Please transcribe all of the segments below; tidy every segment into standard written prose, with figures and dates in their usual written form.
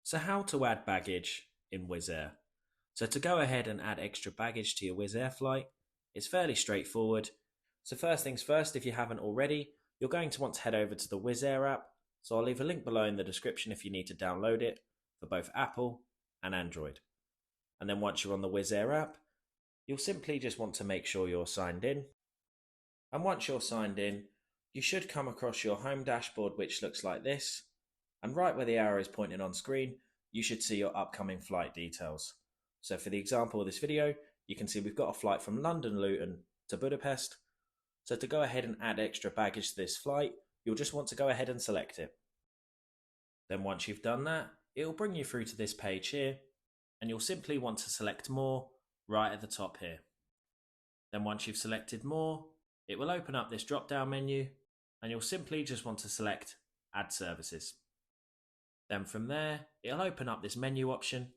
So how to add baggage in Wizz Air. So to go ahead and add extra baggage to your Wizz Air flight, it's fairly straightforward. So first things first, if you haven't already, you're going to want to head over to the Wizz Air app. So I'll leave a link below in the description if you need to download it for both Apple and Android. And then once you're on the Wizz Air app, you'll simply just want to make sure you're signed in. And once you're signed in, you should come across your home dashboard, which looks like this. And right where the arrow is pointing on screen, you should see your upcoming flight details. So for the example of this video, you can see we've got a flight from London Luton to Budapest. So to go ahead and add extra baggage to this flight, you'll just want to go ahead and select it. Then once you've done that, it'll bring you through to this page here, and you'll simply want to select more right at the top here. Then once you've selected more, it will open up this drop down menu, and you'll simply just want to select Add Services. Then from there, it'll open up this menu option,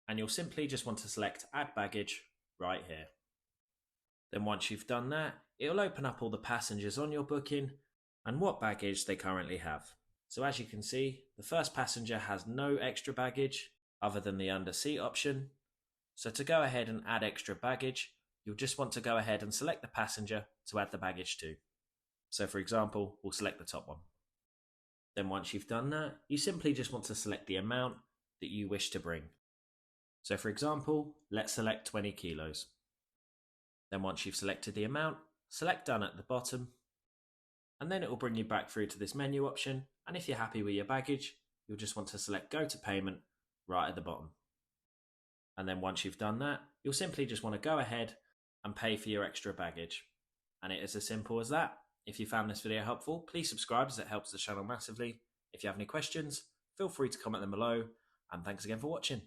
and you'll simply just want to select Add Baggage right here. Then once you've done that, it'll open up all the passengers on your booking and what baggage they currently have. So as you can see, the first passenger has no extra baggage other than the under seat option. So to go ahead and add extra baggage, you'll just want to go ahead and select the passenger to add the baggage to. So for example, we'll select the top one. Then once you've done that, you simply just want to select the amount that you wish to bring. So for example, let's select 20 kilos. Then once you've selected the amount, select Done at the bottom, and then it will bring you back through to this menu option, and if you're happy with your baggage, you'll just want to select Go to Payment right at the bottom. And then once you've done that, you'll simply just want to go ahead and pay for your extra baggage. And it is as simple as that. If you found this video helpful, please subscribe as it helps the channel massively. If you have any questions, feel free to comment them below, and thanks again for watching.